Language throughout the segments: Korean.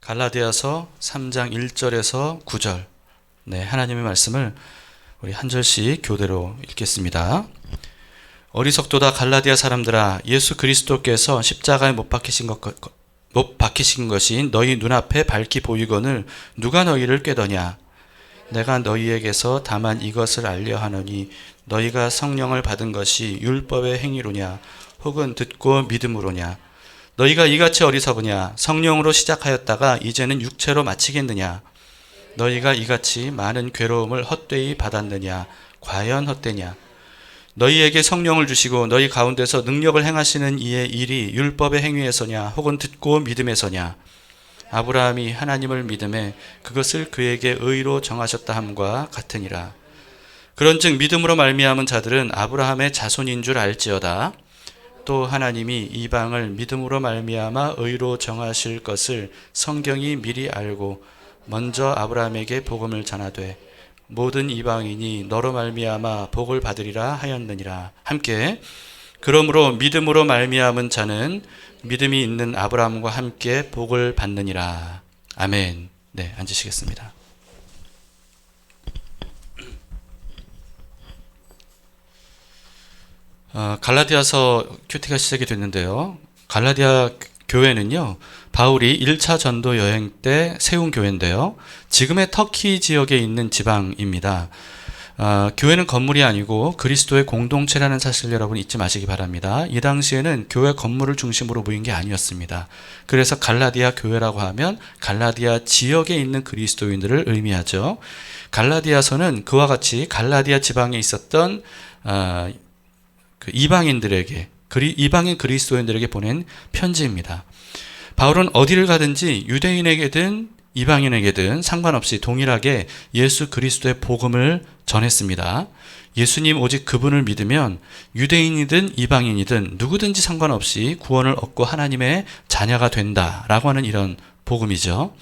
갈라디아서 3장 1절에서 9절. 네, 하나님의 말씀을 우리 한 절씩 교대로 읽겠습니다. 어리석도다 갈라디아 사람들아, 예수 그리스도께서 십자가에 못 박히신 것이 너희 눈앞에 밝히 보이거늘 누가 너희를 꾀더냐? 내가 너희에게서 다만 이것을 알려 하노니 너희가 성령을 받은 것이 율법의 행위로냐 혹은 듣고 믿음으로냐? 너희가 이같이 어리석으냐? 성령으로 시작하였다가 이제는 육체로 마치겠느냐? 너희가 이같이 많은 괴로움을 헛되이 받았느냐? 과연 헛되냐? 너희에게 성령을 주시고 너희 가운데서 능력을 행하시는 이의 일이 율법의 행위에서냐 혹은 듣고 믿음에서냐? 아브라함이 하나님을 믿음에 그것을 그에게 의로 정하셨다 함과 같으니라. 그런즉 믿음으로 말미암은 자들은 아브라함의 자손인 줄 알지어다. 또 하나님이 이방을 믿음으로 말미암아 의로 정하실 것을 성경이 미리 알고 먼저 아브라함에게 복음을 전하되 모든 이방인이 너로 말미암아 복을 받으리라 하였느니라. 함께 그러므로 믿음으로 말미암은 자는 믿음이 있는 아브라함과 함께 복을 받느니라. 아멘. 네, 앉으시겠습니다. 갈라디아서 큐티가 시작이 됐는데요. 갈라디아 교회는요, 바울이 1차 전도 여행 때 세운 교회인데요. 지금의 터키 지역에 있는 지방입니다. 교회는 건물이 아니고 그리스도의 공동체라는 사실 여러분 잊지 마시기 바랍니다. 이 당시에는 교회 건물을 중심으로 모인 게 아니었습니다. 그래서 갈라디아 교회라고 하면 갈라디아 지역에 있는 그리스도인들을 의미하죠. 갈라디아서는 그와 같이 갈라디아 지방에 있었던 이방인들에게, 이방인 그리스도인들에게 보낸 편지입니다. 바울은 어디를 가든지 유대인에게든 이방인에게든 상관없이 동일하게 예수 그리스도의 복음을 전했습니다. 예수님 오직 그분을 믿으면 유대인이든 이방인이든 누구든지 상관없이 구원을 얻고 하나님의 자녀가 된다라고 하는 이런 복음이죠.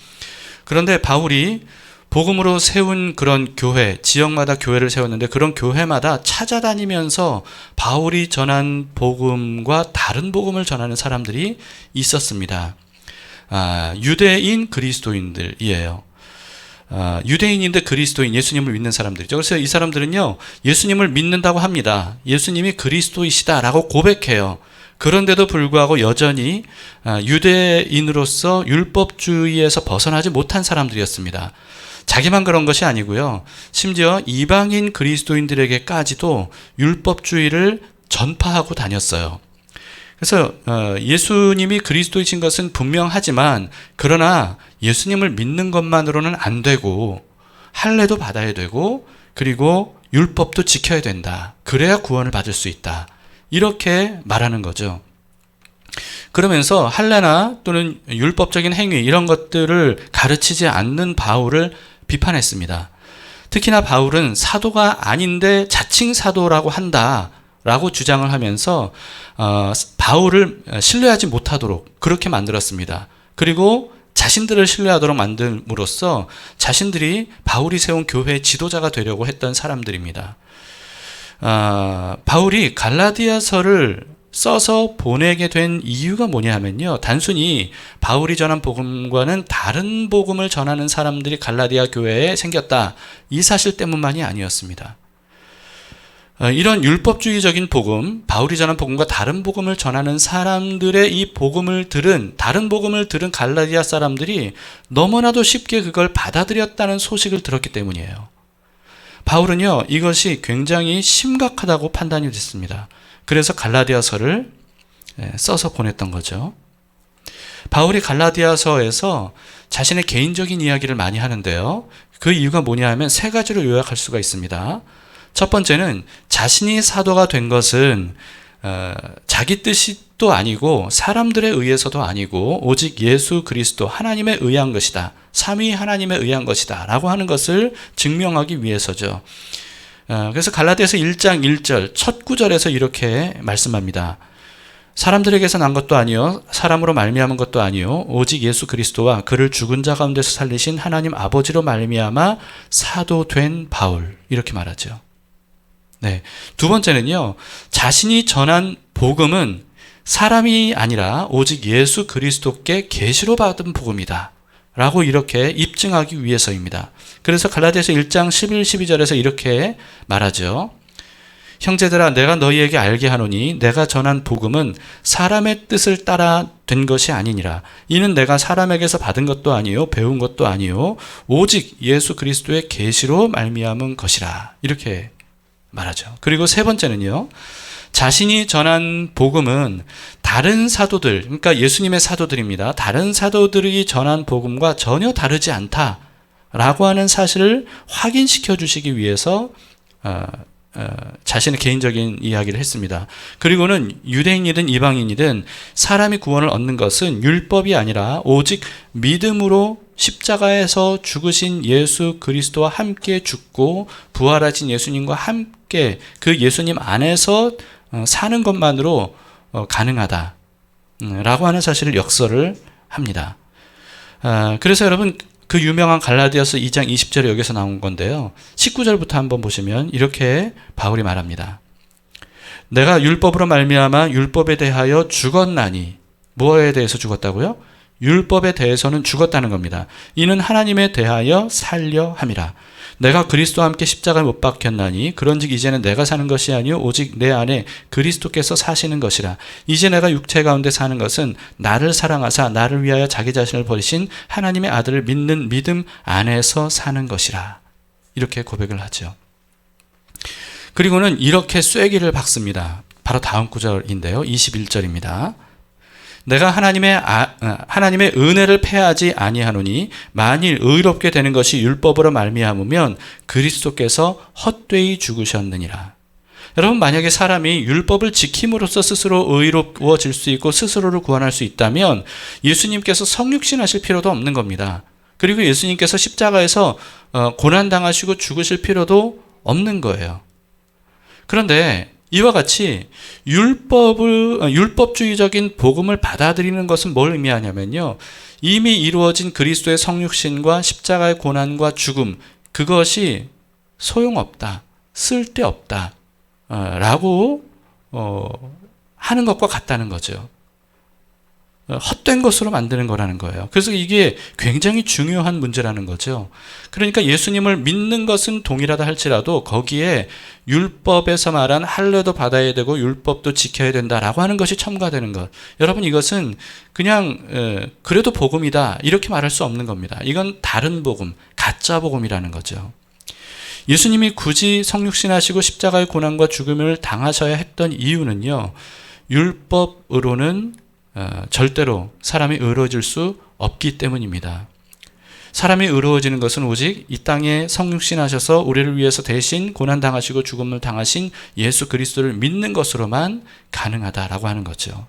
그런데 바울이 복음으로 세운 그런 교회, 지역마다 교회를 세웠는데 그런 교회마다 찾아다니면서 바울이 전한 복음과 다른 복음을 전하는 사람들이 있었습니다. 유대인 그리스도인들이에요. 유대인인데 그리스도인, 예수님을 믿는 사람들이죠. 그래서 이 사람들은요, 예수님을 믿는다고 합니다. 예수님이 그리스도이시다라고 고백해요. 그런데도 불구하고 여전히 유대인으로서 율법주의에서 벗어나지 못한 사람들이었습니다. 자기만 그런 것이 아니고요. 심지어 이방인 그리스도인들에게까지도 율법주의를 전파하고 다녔어요. 그래서 예수님이 그리스도이신 것은 분명하지만 그러나 예수님을 믿는 것만으로는 안 되고 할례도 받아야 되고 그리고 율법도 지켜야 된다. 그래야 구원을 받을 수 있다. 이렇게 말하는 거죠. 그러면서 할례나 또는 율법적인 행위 이런 것들을 가르치지 않는 바울을 비판했습니다. 특히나 바울은 사도가 아닌데 자칭 사도라고 한다라고 주장을 하면서 바울을 신뢰하지 못하도록 그렇게 만들었습니다. 그리고 자신들을 신뢰하도록 만듦으로써 자신들이 바울이 세운 교회의 지도자가 되려고 했던 사람들입니다. 바울이 갈라디아서를 써서 보내게 된 이유가 뭐냐 하면요. 단순히 바울이 전한 복음과는 다른 복음을 전하는 사람들이 갈라디아 교회에 생겼다. 이 사실 때문만이 아니었습니다. 이런 율법주의적인 복음, 바울이 전한 복음과 다른 복음을 전하는 사람들의 이 복음을 들은, 다른 복음을 들은 갈라디아 사람들이 너무나도 쉽게 그걸 받아들였다는 소식을 들었기 때문이에요. 바울은요, 이것이 굉장히 심각하다고 판단이 됐습니다. 그래서 갈라디아서를 써서 보냈던 거죠. 바울이 갈라디아서에서 자신의 개인적인 이야기를 많이 하는데요. 그 이유가 뭐냐 하면 세 가지로 요약할 수가 있습니다. 첫 번째는 자신이 사도가 된 것은 자기 뜻도 아니고 사람들에 의해서도 아니고 오직 예수 그리스도 하나님에 의한 것이다. 삼위 하나님에 의한 것이다. 라고 하는 것을 증명하기 위해서죠. 그래서 갈라디아서 1장 1절 첫 구절에서 이렇게 말씀합니다. 사람들에게서 난 것도 아니요 사람으로 말미암은 것도 아니요 오직 예수 그리스도와 그를 죽은 자 가운데서 살리신 하나님 아버지로 말미암아 사도된 바울 이렇게 말하죠. 네. 두 번째는요. 자신이 전한 복음은 사람이 아니라 오직 예수 그리스도께 계시로 받은 복음이다. 라고 이렇게 입증하기 위해서입니다. 그래서 갈라디아서 1장 11, 12절에서 이렇게 말하죠. 형제들아, 내가 너희에게 알게 하노니 내가 전한 복음은 사람의 뜻을 따라 된 것이 아니니라. 이는 내가 사람에게서 받은 것도 아니요 배운 것도 아니요 오직 예수 그리스도의 계시로 말미암은 것이라. 이렇게 말하죠. 그리고 세 번째는요, 자신이 전한 복음은 다른 사도들, 그러니까 예수님의 사도들입니다. 다른 사도들이 전한 복음과 전혀 다르지 않다라고 하는 사실을 확인시켜 주시기 위해서 자신의 개인적인 이야기를 했습니다. 그리고는 유대인이든 이방인이든 사람이 구원을 얻는 것은 율법이 아니라 오직 믿음으로 십자가에서 죽으신 예수 그리스도와 함께 죽고 부활하신 예수님과 함께 그 예수님 안에서 사는 것만으로 가능하다라고 하는 사실을 역설을 합니다. 그래서 여러분, 그 유명한 갈라디아서 2장 20절에 여기서 나온 건데요. 19절부터 한번 보시면 이렇게 바울이 말합니다. 내가 율법으로 말미암아 율법에 대하여 죽었나니, 무엇에 대해서 죽었다고요? 율법에 대해서는 죽었다는 겁니다. 이는 하나님에 대하여 살려 함이라. 내가 그리스도와 함께 십자가에 못 박혔나니 그런즉 이제는 내가 사는 것이 아니요 오직 내 안에 그리스도께서 사시는 것이라. 이제 내가 육체 가운데 사는 것은 나를 사랑하사 나를 위하여 자기 자신을 버리신 하나님의 아들을 믿는 믿음 안에서 사는 것이라. 이렇게 고백을 하죠. 그리고는 이렇게 쐐기를 박습니다. 바로 다음 구절인데요. 21절입니다. 내가 하나님의 은혜를 패하지 아니하노니 만일 의롭게 되는 것이 율법으로 말미암으면 그리스도께서 헛되이 죽으셨느니라. 여러분, 만약에 사람이 율법을 지킴으로써 스스로 의로워질 수 있고 스스로를 구원할 수 있다면 예수님께서 성육신하실 필요도 없는 겁니다. 그리고 예수님께서 십자가에서 고난당하시고 죽으실 필요도 없는 거예요. 그런데 이와 같이 율법주의적인 복음을 받아들이는 것은 뭘 의미하냐면요, 이미 이루어진 그리스도의 성육신과 십자가의 고난과 죽음, 그것이 소용없다, 쓸데없다 라고 하는 것과 같다는 거죠. 헛된 것으로 만드는 거라는 거예요. 그래서 이게 굉장히 중요한 문제라는 거죠. 그러니까 예수님을 믿는 것은 동일하다 할지라도 거기에 율법에서 말한 할례도 받아야 되고 율법도 지켜야 된다라고 하는 것이 첨가되는 것. 여러분, 이것은 그냥 그래도 복음이다 이렇게 말할 수 없는 겁니다. 이건 다른 복음, 가짜 복음이라는 거죠. 예수님이 굳이 성육신하시고 십자가의 고난과 죽음을 당하셔야 했던 이유는요, 율법으로는 절대로 사람이 의로워질 수 없기 때문입니다. 사람이 의로워지는 것은 오직 이 땅에 성육신하셔서 우리를 위해서 대신 고난당하시고 죽음을 당하신 예수 그리스도를 믿는 것으로만 가능하다라고 하는 거죠.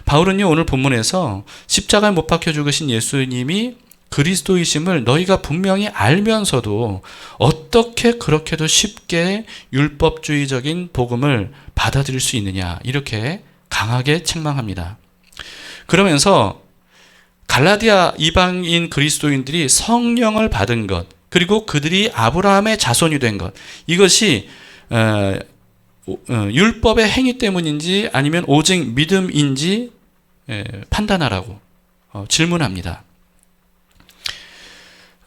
바울은요, 오늘 본문에서 십자가에 못 박혀 죽으신 예수님이 그리스도이심을 너희가 분명히 알면서도 어떻게 그렇게도 쉽게 율법주의적인 복음을 받아들일 수 있느냐, 이렇게 강하게 책망합니다. 그러면서 갈라디아 이방인 그리스도인들이 성령을 받은 것, 그리고 그들이 아브라함의 자손이 된 것, 이것이 율법의 행위 때문인지 아니면 오직 믿음인지 판단하라고 질문합니다.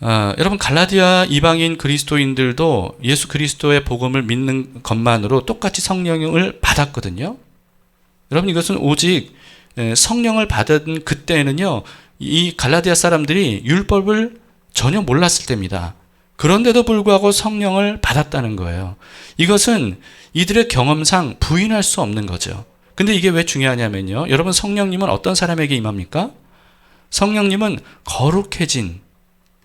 여러분, 갈라디아 이방인 그리스도인들도 예수 그리스도의 복음을 믿는 것만으로 똑같이 성령을 받았거든요. 여러분, 이것은 오직 성령을 받은 그때는요, 이 갈라디아 사람들이 율법을 전혀 몰랐을 때입니다. 그런데도 불구하고 성령을 받았다는 거예요. 이것은 이들의 경험상 부인할 수 없는 거죠. 근데 이게 왜 중요하냐면요, 여러분, 성령님은 어떤 사람에게 임합니까? 성령님은 거룩해진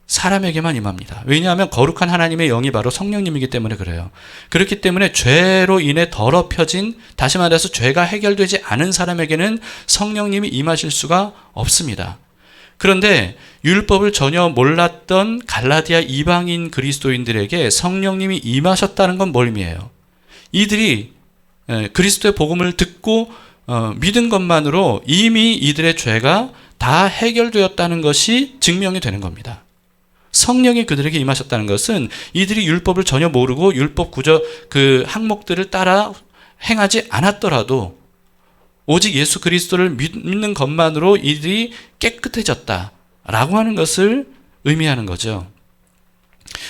사람에게만 임합니다. 왜냐하면 거룩한 하나님의 영이 바로 성령님이기 때문에 그래요. 그렇기 때문에 죄로 인해 더럽혀진, 다시 말해서 죄가 해결되지 않은 사람에게는 성령님이 임하실 수가 없습니다. 그런데 율법을 전혀 몰랐던 갈라디아 이방인 그리스도인들에게 성령님이 임하셨다는 건 뭘 의미해요? 이들이 그리스도의 복음을 듣고 믿은 것만으로 이미 이들의 죄가 다 해결되었다는 것이 증명이 되는 겁니다. 성령이 그들에게 임하셨다는 것은 이들이 율법을 전혀 모르고 율법 구조 그 항목들을 따라 행하지 않았더라도 오직 예수 그리스도를 믿는 것만으로 이들이 깨끗해졌다, 라고 하는 것을 의미하는 거죠.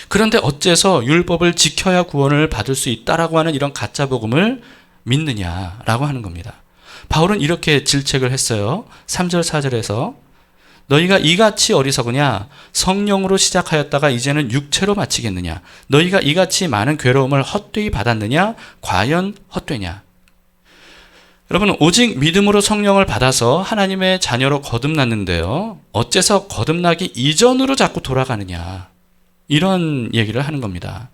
그런데 어째서 율법을 지켜야 구원을 받을 수 있다라고 하는 이런 가짜 복음을 믿느냐라고 하는 겁니다. 바울은 이렇게 질책을 했어요. 3절 4절에서 너희가 이같이 어리석으냐? 성령으로 시작하였다가 이제는 육체로 마치겠느냐? 너희가 이같이 많은 괴로움을 헛되이 받았느냐? 과연 헛되냐? 여러분, 오직 믿음으로 성령을 받아서 하나님의 자녀로 거듭났는데요. 어째서 거듭나기 이전으로 자꾸 돌아가느냐? 이런 얘기를 하는 겁니다.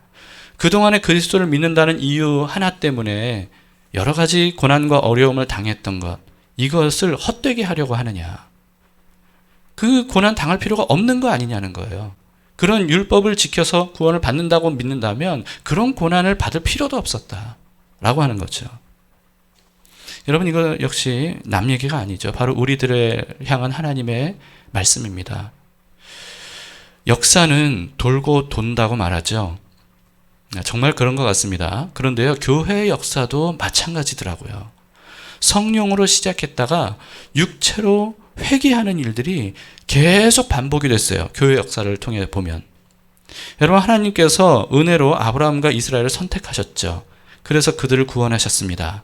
그동안에 그리스도를 믿는다는 이유 하나 때문에 여러 가지 고난과 어려움을 당했던 것, 이것을 헛되게 하려고 하느냐? 그 고난 당할 필요가 없는 거 아니냐는 거예요. 그런 율법을 지켜서 구원을 받는다고 믿는다면 그런 고난을 받을 필요도 없었다라고 하는 거죠. 여러분, 이거 역시 남 얘기가 아니죠. 바로 우리들을 향한 하나님의 말씀입니다. 역사는 돌고 돈다고 말하죠. 정말 그런 것 같습니다. 그런데요, 교회의 역사도 마찬가지더라고요. 성령으로 시작했다가 육체로 회귀하는 일들이 계속 반복이 됐어요. 교회 역사를 통해 보면. 여러분, 하나님께서 은혜로 아브라함과 이스라엘을 선택하셨죠. 그래서 그들을 구원하셨습니다.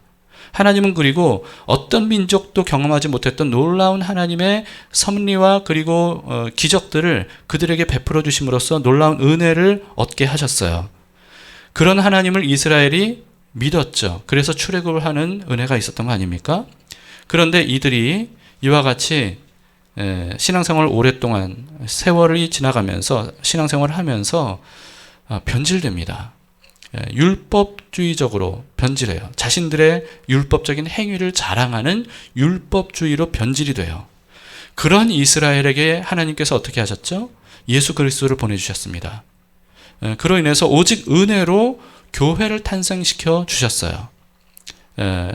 하나님은 그리고 어떤 민족도 경험하지 못했던 놀라운 하나님의 섭리와 그리고 기적들을 그들에게 베풀어 주심으로써 놀라운 은혜를 얻게 하셨어요. 그런 하나님을 이스라엘이 믿었죠. 그래서 출애굽을 하는 은혜가 있었던 거 아닙니까? 그런데 이들이 이와 같이 신앙생활을 오랫동안 세월이 지나가면서 신앙생활을 하면서 변질됩니다. 율법주의적으로 변질해요. 자신들의 율법적인 행위를 자랑하는 율법주의로 변질이 돼요. 그런 이스라엘에게 하나님께서 어떻게 하셨죠? 예수 그리스도를 보내주셨습니다. 그로 인해서 오직 은혜로 교회를 탄생시켜 주셨어요.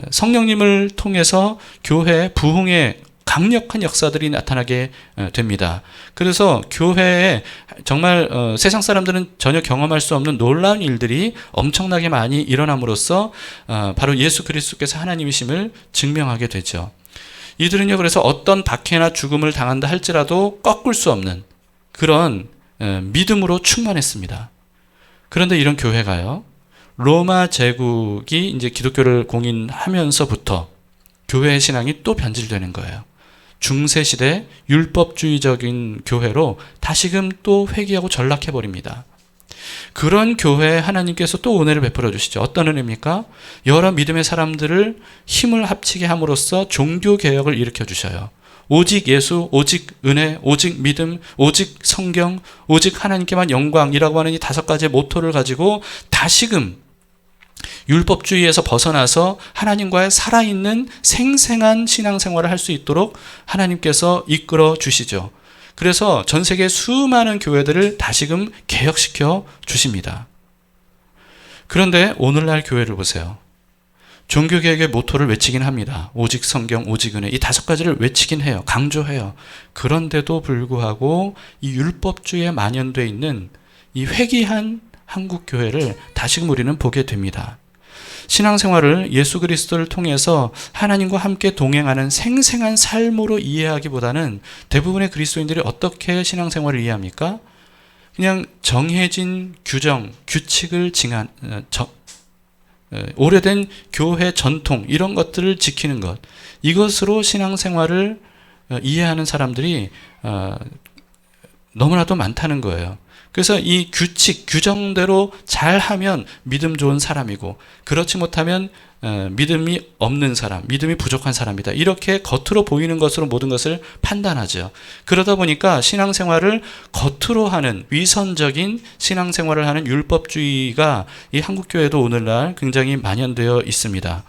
성령님을 통해서 교회 부흥의 강력한 역사들이 나타나게 됩니다. 그래서 교회에 정말 세상 사람들은 전혀 경험할 수 없는 놀라운 일들이 엄청나게 많이 일어남으로써 바로 예수 그리스도께서 하나님이심을 증명하게 되죠. 이들은요, 그래서 어떤 박해나 죽음을 당한다 할지라도 꺾을 수 없는 그런 믿음으로 충만했습니다. 그런데 이런 교회가요, 로마 제국이 이제 기독교를 공인하면서부터 교회의 신앙이 또 변질되는 거예요. 중세시대 율법주의적인 교회로 다시금 또 회귀하고 전락해버립니다. 그런 교회에 하나님께서 또 은혜를 베풀어 주시죠. 어떤 은혜입니까? 여러 믿음의 사람들을 힘을 합치게 함으로써 종교개혁을 일으켜 주셔요. 오직 예수, 오직 은혜, 오직 믿음, 오직 성경, 오직 하나님께만 영광이라고 하는 이 5가지의 모토를 가지고 다시금 율법주의에서 벗어나서 하나님과의 살아있는 생생한 신앙생활을 할 수 있도록 하나님께서 이끌어 주시죠. 그래서 전 세계 수많은 교회들을 다시금 개혁시켜 주십니다. 그런데 오늘날 교회를 보세요. 종교개혁의 모토를 외치긴 합니다. 오직 성경, 오직 은혜, 이 5가지를 외치긴 해요. 강조해요. 그런데도 불구하고 이 율법주의에 만연되어 있는 이 회귀한 한국 교회를 다시금 우리는 보게 됩니다. 신앙생활을 예수 그리스도를 통해서 하나님과 함께 동행하는 생생한 삶으로 이해하기보다는 대부분의 그리스도인들이 어떻게 신앙생활을 이해합니까? 그냥 정해진 규정, 규칙을 오래된 교회 전통 이런 것들을 지키는 것, 이것으로 신앙생활을 이해하는 사람들이 너무나도 많다는 거예요. 그래서 이 규칙, 규정대로 잘하면 믿음 좋은 사람이고 그렇지 못하면 믿음이 없는 사람, 믿음이 부족한 사람이다. 이렇게 겉으로 보이는 것으로 모든 것을 판단하죠. 그러다 보니까 신앙생활을 겉으로 하는 위선적인 신앙생활을 하는 율법주의가 이 한국교회도 오늘날 굉장히 만연되어 있습니다.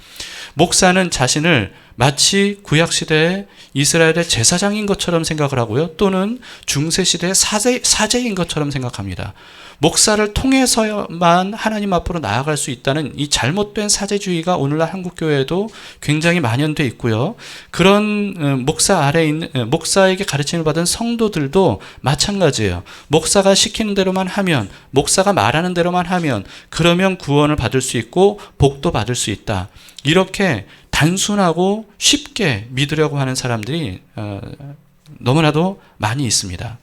목사는 자신을 마치 구약시대의 이스라엘의 제사장인 것처럼 생각을 하고요. 또는 중세시대의 사제인 것처럼 생각합니다. 목사를 통해서만 하나님 앞으로 나아갈 수 있다는 이 잘못된 사제주의가 오늘날 한국교회에도 굉장히 만연되어 있고요. 그런 목사 아래에 있는 목사에게 가르침을 받은 성도들도 마찬가지예요. 목사가 시키는 대로만 하면, 목사가 말하는 대로만 하면 그러면 구원을 받을 수 있고 복도 받을 수 있다. 이렇게 단순하고 쉽게 믿으려고 하는 사람들이 너무나도 많이 있습니다.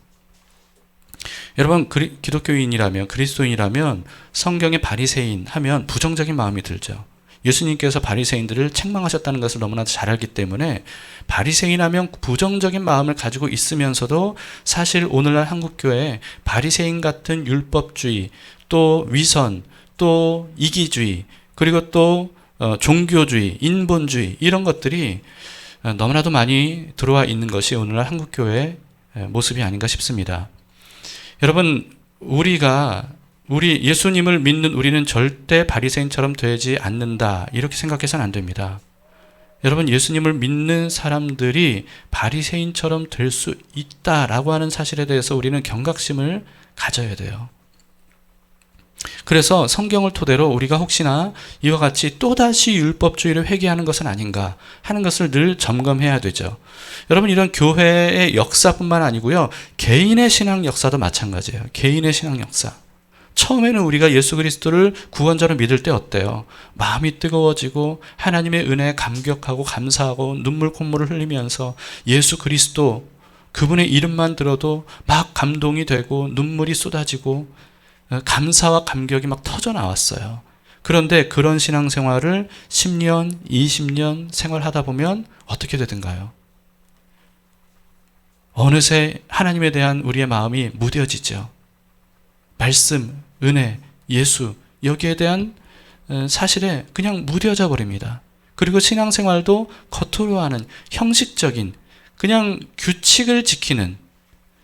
여러분, 기독교인이라면, 그리스도인이라면 성경의 바리새인 하면 부정적인 마음이 들죠. 예수님께서 바리새인들을 책망하셨다는 것을 너무나도 잘 알기 때문에 바리새인 하면 부정적인 마음을 가지고 있으면서도 사실 오늘날 한국교회에 바리새인 같은 율법주의, 또 위선, 또 이기주의, 그리고 또 종교주의, 인본주의 이런 것들이 너무나도 많이 들어와 있는 것이 오늘날 한국교회의 모습이 아닌가 싶습니다. 여러분, 우리 예수님을 믿는 우리는 절대 바리새인처럼 되지 않는다, 이렇게 생각해서는 안 됩니다. 여러분, 예수님을 믿는 사람들이 바리새인처럼 될 수 있다라고 하는 사실에 대해서 우리는 경각심을 가져야 돼요. 그래서 성경을 토대로 우리가 혹시나 이와 같이 또다시 율법주의를 회개하는 것은 아닌가 하는 것을 늘 점검해야 되죠. 여러분, 이런 교회의 역사뿐만 아니고요, 개인의 신앙 역사도 마찬가지예요. 개인의 신앙 역사. 처음에는 우리가 예수 그리스도를 구원자로 믿을 때 어때요? 마음이 뜨거워지고 하나님의 은혜에 감격하고 감사하고 눈물 콧물을 흘리면서 예수 그리스도, 그분의 이름만 들어도 막 감동이 되고 눈물이 쏟아지고 감사와 감격이 막 터져 나왔어요. 그런데 그런 신앙생활을 10년, 20년 생활하다 보면 어떻게 되든가요? 어느새 하나님에 대한 우리의 마음이 무뎌지죠. 말씀, 은혜, 예수, 여기에 대한 사실에 그냥 무뎌져 버립니다. 그리고 신앙생활도 겉으로 하는 형식적인, 그냥 규칙을 지키는,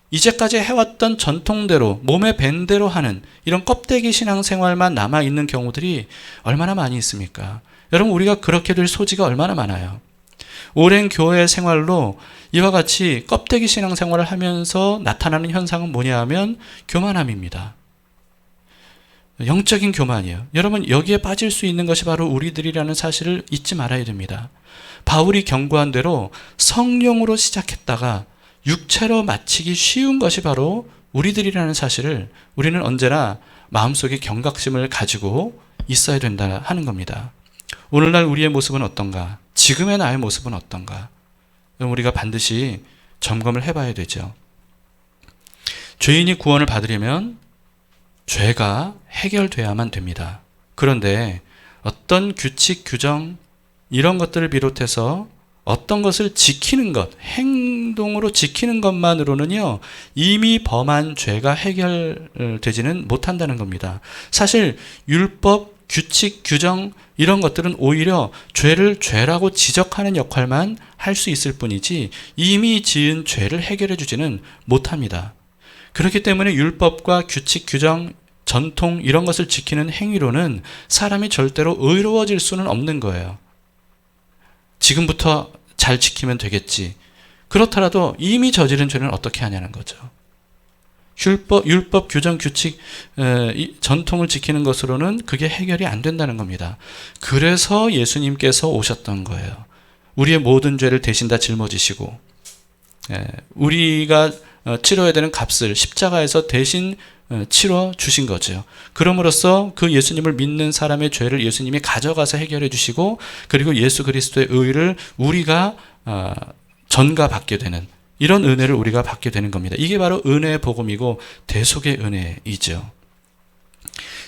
이제까지 해왔던 전통대로 몸에 밴 대로 하는 이런 껍데기 신앙생활만 남아있는 경우들이 얼마나 많이 있습니까? 여러분, 우리가 그렇게 될 소지가 얼마나 많아요. 오랜 교회 생활로 이와 같이 껍데기 신앙생활을 하면서 나타나는 현상은 뭐냐 하면 교만함입니다. 영적인 교만이에요. 여러분, 여기에 빠질 수 있는 것이 바로 우리들이라는 사실을 잊지 말아야 됩니다. 바울이 경고한 대로 성령으로 시작했다가 육체로 마치기 쉬운 것이 바로 우리들이라는 사실을 우리는 언제나 마음속에 경각심을 가지고 있어야 된다 하는 겁니다. 오늘날 우리의 모습은 어떤가? 지금의 나의 모습은 어떤가? 우리가 반드시 점검을 해봐야 되죠. 죄인이 구원을 받으려면 죄가 해결돼야만 됩니다. 그런데 어떤 규칙, 규정 이런 것들을 비롯해서 어떤 것을 지키는 것, 행동으로 지키는 것만으로는요, 이미 범한 죄가 해결되지는 못한다는 겁니다. 사실 율법, 규칙, 규정 이런 것들은 오히려 죄를 죄라고 지적하는 역할만 할 수 있을 뿐이지 이미 지은 죄를 해결해 주지는 못합니다. 그렇기 때문에 율법과 규칙, 규정, 전통 이런 것을 지키는 행위로는 사람이 절대로 의로워질 수는 없는 거예요. 지금부터 잘 지키면 되겠지. 그렇더라도 이미 저지른 죄는 어떻게 하냐는 거죠. 율법, 규정, 규칙, 전통을 지키는 것으로는 그게 해결이 안 된다는 겁니다. 그래서 예수님께서 오셨던 거예요. 우리의 모든 죄를 대신 다 짊어지시고 우리가 치러야 되는 값을 십자가에서 대신 치러 주신 거죠. 그럼으로써 그 예수님을 믿는 사람의 죄를 예수님이 가져가서 해결해 주시고, 그리고 예수 그리스도의 의를 우리가 전가받게 되는 이런 은혜를 우리가 받게 되는 겁니다. 이게 바로 은혜의 복음이고 대속의 은혜이죠.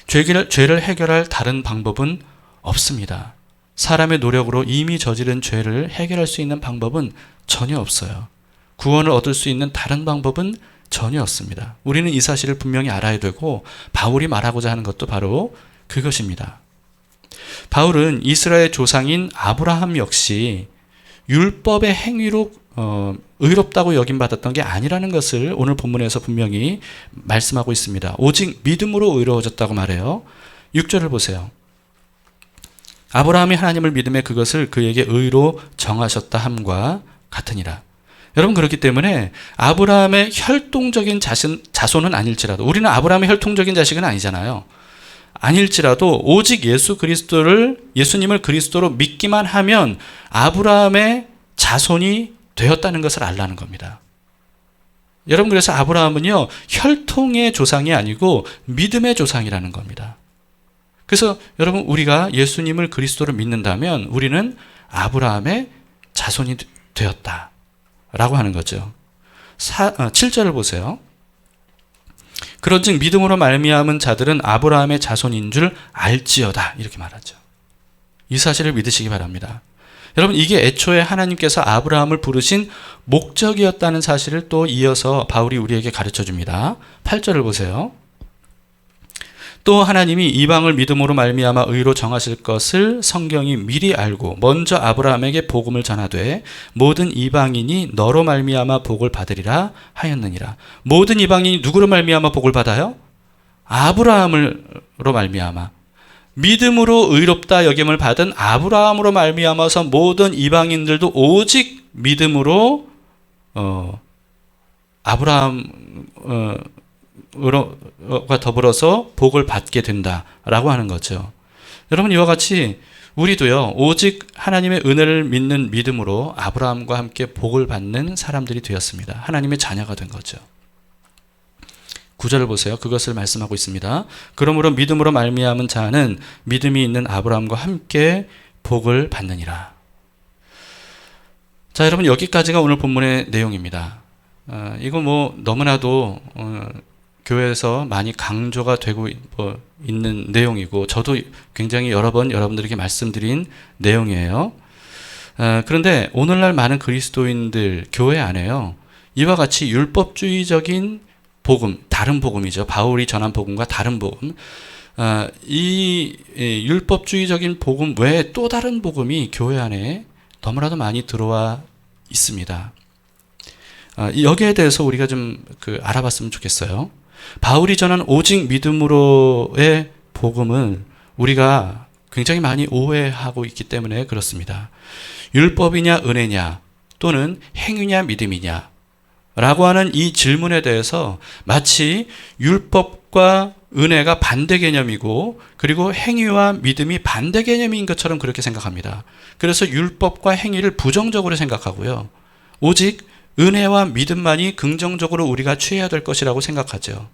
죄를 해결할 다른 방법은 없습니다. 사람의 노력으로 이미 저지른 죄를 해결할 수 있는 방법은 전혀 없어요. 구원을 얻을 수 있는 다른 방법은 전혀 없습니다. 우리는 이 사실을 분명히 알아야 되고, 바울이 말하고자 하는 것도 바로 그것입니다. 바울은 이스라엘 조상인 아브라함 역시 율법의 행위로 의롭다고 여김받았던 게 아니라는 것을 오늘 본문에서 분명히 말씀하고 있습니다. 오직 믿음으로 의로워졌다고 말해요. 6절을 보세요. 아브라함이 하나님을 믿음에 그것을 그에게 의로 정하셨다 함과 같으니라. 여러분, 그렇기 때문에 아브라함의 혈통적인 자손은 아닐지라도, 우리는 아브라함의 혈통적인 자식은 아니잖아요. 아닐지라도 오직 예수님을 그리스도로 믿기만 하면 아브라함의 자손이 되었다는 것을 알라는 겁니다. 여러분, 그래서 아브라함은요, 혈통의 조상이 아니고 믿음의 조상이라는 겁니다. 그래서 여러분, 우리가 예수님을 그리스도로 믿는다면 우리는 아브라함의 자손이 되었다 라고 하는 거죠. 7절을 보세요. 그런즉 믿음으로 말미암은 자들은 아브라함의 자손인 줄 알지어다. 이렇게 말하죠. 이 사실을 믿으시기 바랍니다. 여러분, 이게 애초에 하나님께서 아브라함을 부르신 목적이었다는 사실을 또 이어서 바울이 우리에게 가르쳐 줍니다. 8절을 보세요. 또 하나님이 이방을 믿음으로 말미암아 의로 정하실 것을 성경이 미리 알고 먼저 아브라함에게 복음을 전하되 모든 이방인이 너로 말미암아 복을 받으리라 하였느니라. 모든 이방인이 누구로 말미암아 복을 받아요? 아브라함으로 말미암아. 믿음으로 의롭다 여김을 받은 아브라함으로 말미암아서 모든 이방인들도 오직 믿음으로 아브라함과 더불어서 복을 받게 된다라고 하는 거죠. 여러분, 이와 같이 우리도요, 오직 하나님의 은혜를 믿는 믿음으로 아브라함과 함께 복을 받는 사람들이 되었습니다. 하나님의 자녀가 된 거죠. 9절을 보세요. 그것을 말씀하고 있습니다. 그러므로 믿음으로 말미암은 자는 믿음이 있는 아브라함과 함께 복을 받느니라. 자, 여러분, 여기까지가 오늘 본문의 내용입니다. 이거 뭐 너무나도 교회에서 많이 강조가 되고 있는 내용이고 저도 굉장히 여러 번 여러분들에게 말씀드린 내용이에요. 그런데 오늘날 많은 그리스도인들 교회 안에요, 이와 같이 율법주의적인 복음, 다른 복음이죠. 바울이 전한 복음과 다른 복음. 이 율법주의적인 복음 외에 또 다른 복음이 교회 안에 너무나도 많이 들어와 있습니다. 여기에 대해서 우리가 좀 알아봤으면 좋겠어요. 바울이 전한 오직 믿음으로의 복음을 우리가 굉장히 많이 오해하고 있기 때문에 그렇습니다. 율법이냐 은혜냐 또는 행위냐 믿음이냐 라고 하는 이 질문에 대해서 마치 율법과 은혜가 반대 개념이고 그리고 행위와 믿음이 반대 개념인 것처럼 그렇게 생각합니다. 그래서 율법과 행위를 부정적으로 생각하고요, 오직 은혜와 믿음만이 긍정적으로 우리가 취해야 될 것이라고 생각하죠.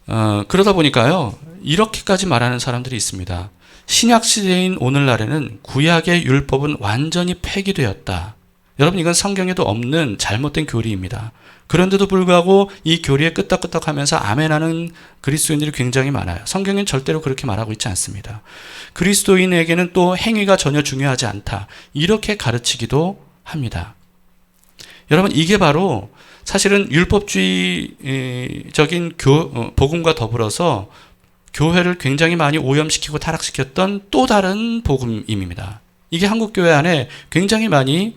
그러다 보니까요, 이렇게까지 말하는 사람들이 있습니다. 신약시대인 오늘날에는 구약의 율법은 완전히 폐기되었다. 여러분, 이건 성경에도 없는 잘못된 교리입니다. 그런데도 불구하고 이 교리에 끄떡끄떡하면서 아멘하는 그리스도인들이 굉장히 많아요. 성경은 절대로 그렇게 말하고 있지 않습니다. 그리스도인에게는 또 행위가 전혀 중요하지 않다, 이렇게 가르치기도 합니다. 여러분, 이게 바로 사실은 율법주의적인 복음과 더불어서 교회를 굉장히 많이 오염시키고 타락시켰던 또 다른 복음입니다. 이게 한국교회 안에 굉장히 많이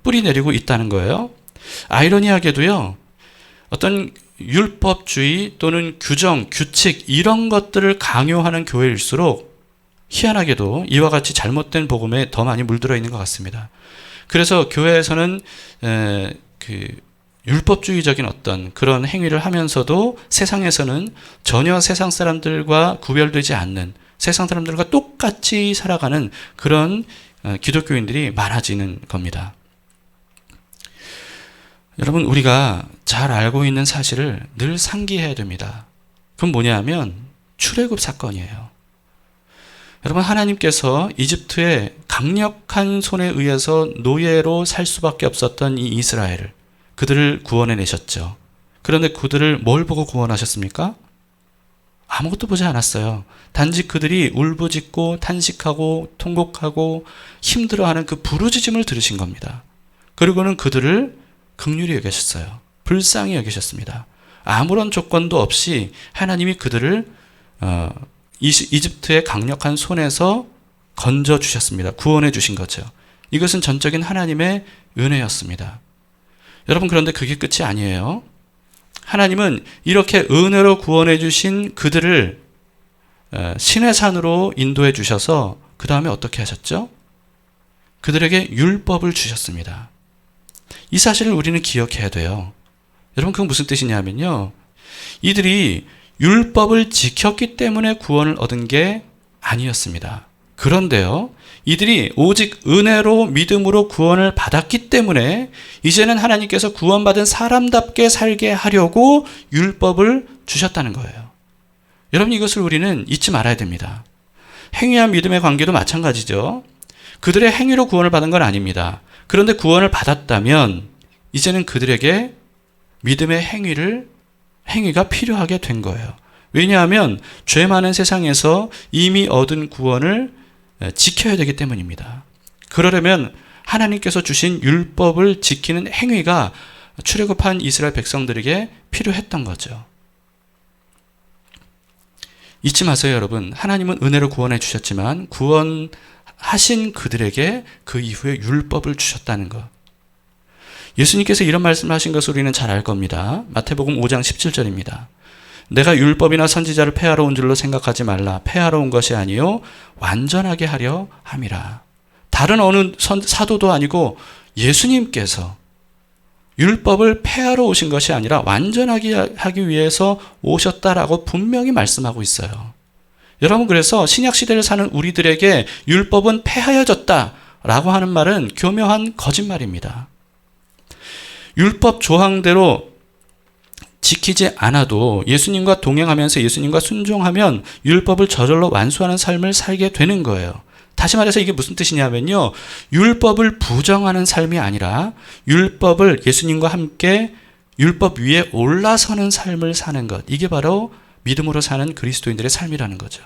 뿌리 내리고 있다는 거예요. 아이러니하게도요, 어떤 율법주의 또는 규정, 규칙 이런 것들을 강요하는 교회일수록 희한하게도 이와 같이 잘못된 복음에 더 많이 물들어 있는 것 같습니다. 그래서 교회에서는 율법주의적인 어떤 그런 행위를 하면서도 세상에서는 전혀 세상 사람들과 구별되지 않는, 세상 사람들과 똑같이 살아가는 그런 기독교인들이 많아지는 겁니다. 여러분, 우리가 잘 알고 있는 사실을 늘 상기해야 됩니다. 그건 뭐냐면 출애굽 사건이에요. 여러분, 하나님께서 이집트의 강력한 손에 의해서 노예로 살 수밖에 없었던 이 이스라엘을, 그들을 구원해 내셨죠. 그런데 그들을 뭘 보고 구원하셨습니까? 아무것도 보지 않았어요. 단지 그들이 울부짖고 탄식하고 통곡하고 힘들어하는 그 부르짖음을 들으신 겁니다. 그리고는 그들을 긍휼히 여기셨어요. 불쌍히 여기셨습니다. 아무런 조건도 없이 하나님이 그들을 이집트의 강력한 손에서 건져 주셨습니다. 구원해 주신 거죠. 이것은 전적인 하나님의 은혜였습니다. 여러분, 그런데 그게 끝이 아니에요. 하나님은 이렇게 은혜로 구원해 주신 그들을 신의 산으로 인도해 주셔서 그 다음에 어떻게 하셨죠? 그들에게 율법을 주셨습니다. 이 사실을 우리는 기억해야 돼요. 여러분, 그건 무슨 뜻이냐면요, 이들이 율법을 지켰기 때문에 구원을 얻은 게 아니었습니다. 그런데요, 이들이 오직 은혜로 믿음으로 구원을 받았기 때문에 이제는 하나님께서 구원받은 사람답게 살게 하려고 율법을 주셨다는 거예요. 여러분, 이것을 우리는 잊지 말아야 됩니다. 행위와 믿음의 관계도 마찬가지죠. 그들의 행위로 구원을 받은 건 아닙니다. 그런데 구원을 받았다면 이제는 그들에게 믿음의 행위가 필요하게 된 거예요. 왜냐하면 죄 많은 세상에서 이미 얻은 구원을 지켜야 되기 때문입니다. 그러려면 하나님께서 주신 율법을 지키는 행위가 출애굽한 이스라엘 백성들에게 필요했던 거죠. 잊지 마세요, 여러분. 하나님은 은혜로 구원해 주셨지만 구원하신 그들에게 그 이후에 율법을 주셨다는 것. 예수님께서 이런 말씀을 하신 것을 우리는 잘 알 겁니다. 마태복음 5장 17절입니다. 내가 율법이나 선지자를 폐하러 온 줄로 생각하지 말라. 폐하러 온 것이 아니요 완전하게 하려 함이라. 다른 어느 사도도 아니고 예수님께서 율법을 폐하러 오신 것이 아니라 완전하게 하기 위해서 오셨다라고 분명히 말씀하고 있어요. 여러분, 그래서 신약시대를 사는 우리들에게 율법은 폐하여졌다라고 하는 말은 교묘한 거짓말입니다. 율법 조항대로 지키지 않아도 예수님과 동행하면서 예수님과 순종하면 율법을 저절로 완수하는 삶을 살게 되는 거예요. 다시 말해서 이게 무슨 뜻이냐면요, 율법을 부정하는 삶이 아니라 율법을 예수님과 함께 율법 위에 올라서는 삶을 사는 것, 이게 바로 믿음으로 사는 그리스도인들의 삶이라는 거죠.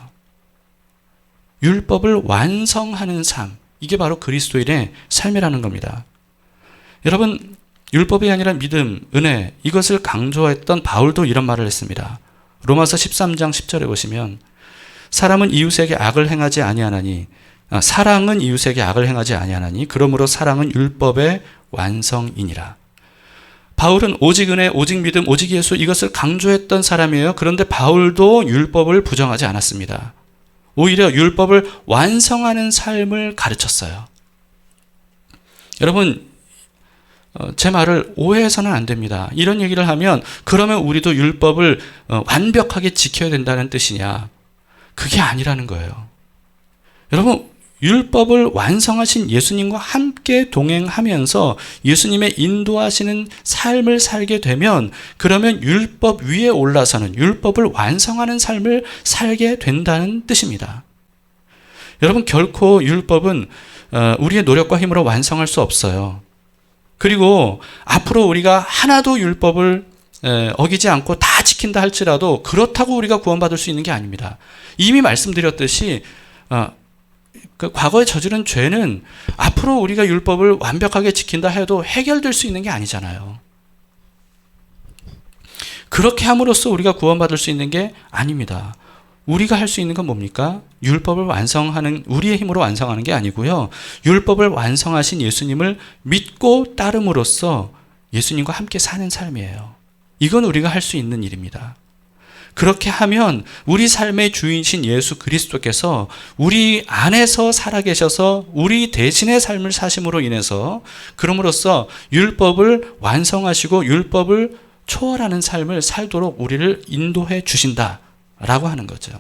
율법을 완성하는 삶, 이게 바로 그리스도인의 삶이라는 겁니다. 여러분, 율법이 아니라 믿음, 은혜, 이것을 강조했던 바울도 이런 말을 했습니다. 로마서 13장 10절에 보시면 사랑은 이웃에게 악을 행하지 아니하나니 그러므로 사랑은 율법의 완성이니라. 바울은 오직 은혜, 오직 믿음, 오직 예수, 이것을 강조했던 사람이에요. 그런데 바울도 율법을 부정하지 않았습니다. 오히려 율법을 완성하는 삶을 가르쳤어요. 여러분, 제 말을 오해해서는 안 됩니다. 이런 얘기를 하면 그러면 우리도 율법을 완벽하게 지켜야 된다는 뜻이냐? 그게 아니라는 거예요. 여러분, 율법을 완성하신 예수님과 함께 동행하면서 예수님의 인도하시는 삶을 살게 되면 그러면 율법 위에 올라서는, 율법을 완성하는 삶을 살게 된다는 뜻입니다. 여러분, 결코 율법은 우리의 노력과 힘으로 완성할 수 없어요. 그리고 앞으로 우리가 하나도 율법을 어기지 않고 다 지킨다 할지라도 그렇다고 우리가 구원받을 수 있는 게 아닙니다. 이미 말씀드렸듯이 그 과거에 저지른 죄는 앞으로 우리가 율법을 완벽하게 지킨다 해도 해결될 수 있는 게 아니잖아요. 그렇게 함으로써 우리가 구원받을 수 있는 게 아닙니다. 우리가 할 수 있는 건 뭡니까? 율법을 완성하는, 우리의 힘으로 완성하는 게 아니고요. 율법을 완성하신 예수님을 믿고 따름으로써 예수님과 함께 사는 삶이에요. 이건 우리가 할 수 있는 일입니다. 그렇게 하면 우리 삶의 주인이신 예수 그리스도께서 우리 안에서 살아계셔서 우리 대신의 삶을 사심으로 인해서 그럼으로써 율법을 완성하시고 율법을 초월하는 삶을 살도록 우리를 인도해 주신다라고 하는 거죠.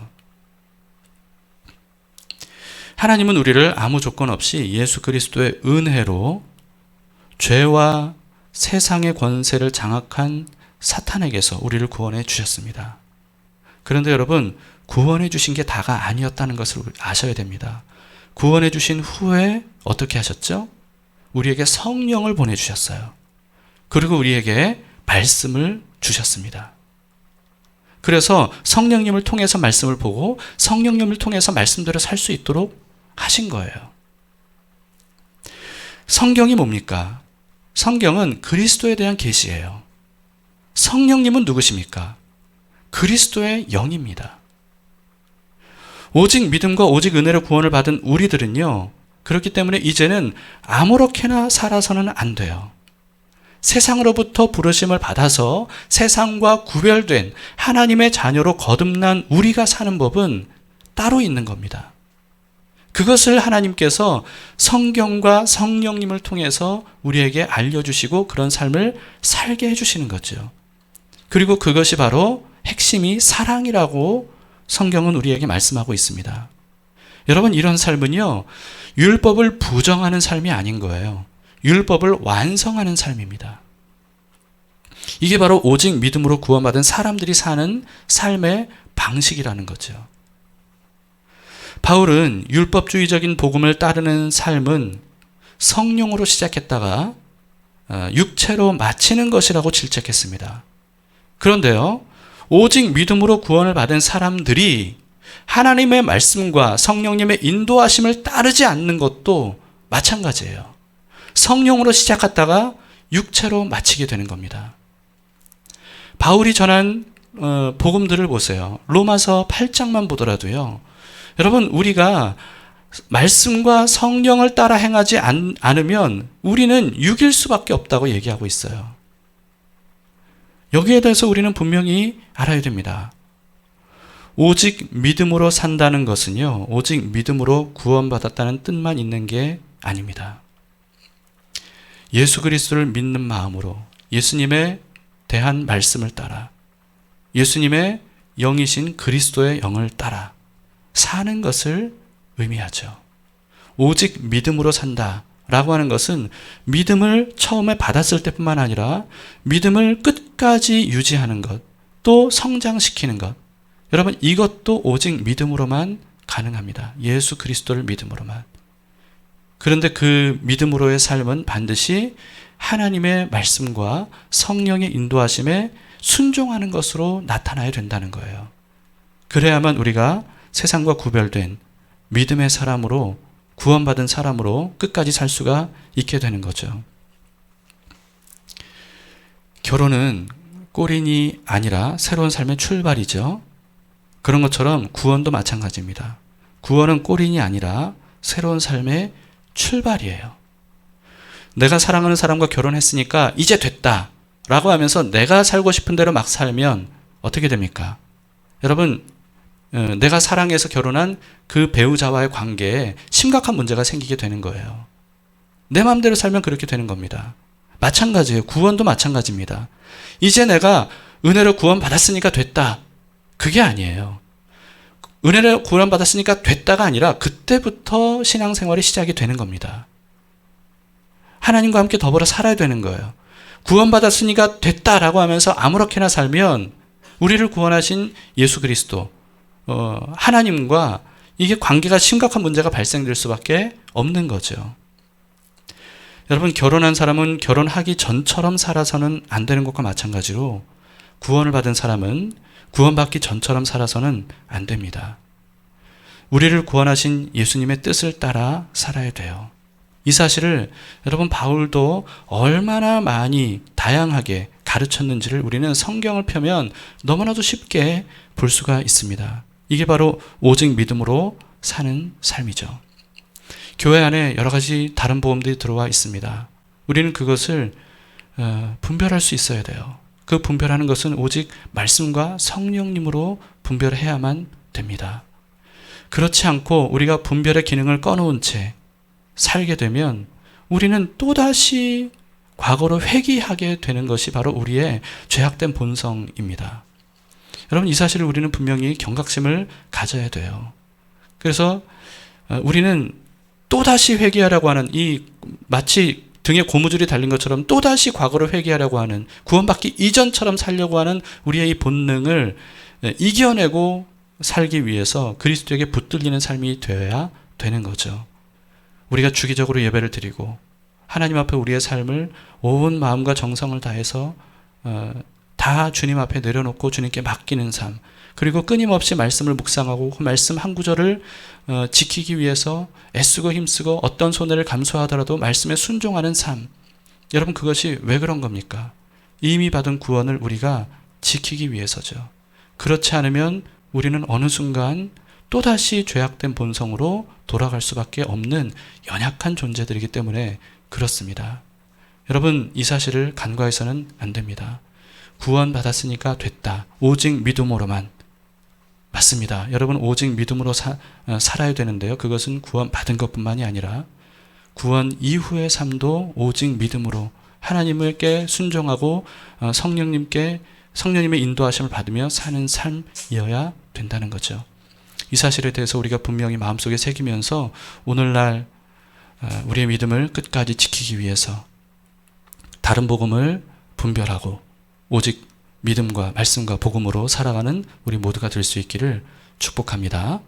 하나님은 우리를 아무 조건 없이 예수 그리스도의 은혜로 죄와 세상의 권세를 장악한 사탄에게서 우리를 구원해 주셨습니다. 그런데 여러분, 구원해 주신 게 다가 아니었다는 것을 아셔야 됩니다. 구원해 주신 후에 어떻게 하셨죠? 우리에게 성령을 보내주셨어요. 그리고 우리에게 말씀을 주셨습니다. 그래서 성령님을 통해서 말씀을 보고 성령님을 통해서 말씀대로 살 수 있도록 하신 거예요. 성경이 뭡니까? 성경은 그리스도에 대한 계시예요. 성령님은 누구십니까? 그리스도의 영입니다. 오직 믿음과 오직 은혜로 구원을 받은 우리들은요, 그렇기 때문에 이제는 아무렇게나 살아서는 안 돼요. 세상으로부터 부르심을 받아서 세상과 구별된 하나님의 자녀로 거듭난 우리가 사는 법은 따로 있는 겁니다. 그것을 하나님께서 성경과 성령님을 통해서 우리에게 알려주시고 그런 삶을 살게 해주시는 거죠. 그리고 그것이 바로 핵심이 사랑이라고 성경은 우리에게 말씀하고 있습니다. 여러분, 이런 삶은요, 율법을 부정하는 삶이 아닌 거예요. 율법을 완성하는 삶입니다. 이게 바로 오직 믿음으로 구원받은 사람들이 사는 삶의 방식이라는 거죠. 바울은 율법주의적인 복음을 따르는 삶은 성령으로 시작했다가 육체로 마치는 것이라고 질책했습니다. 그런데요, 오직 믿음으로 구원을 받은 사람들이 하나님의 말씀과 성령님의 인도하심을 따르지 않는 것도 마찬가지예요. 성령으로 시작했다가 육체로 마치게 되는 겁니다. 바울이 전한 복음들을 보세요. 로마서 8장만 보더라도요, 여러분, 우리가 말씀과 성령을 따라 행하지 않으면 우리는 육일 수밖에 없다고 얘기하고 있어요. 여기에 대해서 우리는 분명히 알아야 됩니다. 오직 믿음으로 산다는 것은요, 오직 믿음으로 구원받았다는 뜻만 있는 게 아닙니다. 예수 그리스도를 믿는 마음으로 예수님에 대한 말씀을 따라 예수님의 영이신 그리스도의 영을 따라 사는 것을 의미하죠. 오직 믿음으로 산다라고 하는 것은 믿음을 처음에 받았을 때뿐만 아니라 믿음을 끝까지 유지하는 것, 또 성장시키는 것. 여러분, 이것도 오직 믿음으로만 가능합니다. 예수 그리스도를 믿음으로만. 그런데 그 믿음으로의 삶은 반드시 하나님의 말씀과 성령의 인도하심에 순종하는 것으로 나타나야 된다는 거예요. 그래야만 우리가 세상과 구별된 믿음의 사람으로, 구원받은 사람으로 끝까지 살 수가 있게 되는 거죠. 결혼은 꼬린이 아니라 새로운 삶의 출발이죠. 그런 것처럼 구원도 마찬가지입니다. 구원은 꼬린이 아니라 새로운 삶의 출발이에요. 내가 사랑하는 사람과 결혼했으니까 이제 됐다 라고 하면서 내가 살고 싶은 대로 막 살면 어떻게 됩니까? 여러분, 내가 사랑해서 결혼한 그 배우자와의 관계에 심각한 문제가 생기게 되는 거예요. 내 마음대로 살면 그렇게 되는 겁니다. 마찬가지예요. 구원도 마찬가지입니다. 이제 내가 은혜로 구원받았으니까 됐다. 그게 아니에요. 은혜로 구원받았으니까 됐다가 아니라 그때부터 신앙생활이 시작이 되는 겁니다. 하나님과 함께 더불어 살아야 되는 거예요. 구원받았으니까 됐다라고 하면서 아무렇게나 살면 우리를 구원하신 예수 그리스도, 하나님과 이게 관계가 심각한 문제가 발생될 수밖에 없는 거죠. 여러분, 결혼한 사람은 결혼하기 전처럼 살아서는 안 되는 것과 마찬가지로 구원을 받은 사람은 구원받기 전처럼 살아서는 안 됩니다. 우리를 구원하신 예수님의 뜻을 따라 살아야 돼요. 이 사실을 여러분, 바울도 얼마나 많이 다양하게 가르쳤는지를 우리는 성경을 펴면 너무나도 쉽게 볼 수가 있습니다. 이게 바로 오직 믿음으로 사는 삶이죠. 교회 안에 여러 가지 다른 복음들이 들어와 있습니다. 우리는 그것을 분별할 수 있어야 돼요. 그 분별하는 것은 오직 말씀과 성령님으로 분별해야만 됩니다. 그렇지 않고 우리가 분별의 기능을 꺼놓은 채 살게 되면 우리는 또다시 과거로 회귀하게 되는 것이 바로 우리의 죄악된 본성입니다. 여러분, 이 사실을 우리는 분명히 경각심을 가져야 돼요. 그래서 우리는 또다시 회귀하려고 하는, 이 마치 등에 고무줄이 달린 것처럼 또다시 과거로 회귀하려고 하는, 구원받기 이전처럼 살려고 하는 우리의 이 본능을 이겨내고 살기 위해서 그리스도에게 붙들리는 삶이 되어야 되는 거죠. 우리가 주기적으로 예배를 드리고 하나님 앞에 우리의 삶을 온 마음과 정성을 다해서 다 주님 앞에 내려놓고 주님께 맡기는 삶, 그리고 끊임없이 말씀을 묵상하고 그 말씀 한 구절을 지키기 위해서 애쓰고 힘쓰고 어떤 손해를 감수하더라도 말씀에 순종하는 삶. 여러분, 그것이 왜 그런 겁니까? 이미 받은 구원을 우리가 지키기 위해서죠. 그렇지 않으면 우리는 어느 순간 또다시 죄악된 본성으로 돌아갈 수밖에 없는 연약한 존재들이기 때문에 그렇습니다. 여러분, 이 사실을 간과해서는 안 됩니다. 구원받았으니까 됐다. 오직 믿음으로만. 맞습니다. 여러분, 오직 믿음으로 살아야 되는데요. 그것은 구원받은 것뿐만이 아니라 구원 이후의 삶도 오직 믿음으로 하나님께 순종하고 성령님의 인도하심을 받으며 사는 삶이어야 된다는 거죠. 이 사실에 대해서 우리가 분명히 마음속에 새기면서 오늘날 우리의 믿음을 끝까지 지키기 위해서 다른 복음을 분별하고 오직 믿음과 말씀과 복음으로 살아가는 우리 모두가 될 수 있기를 축복합니다.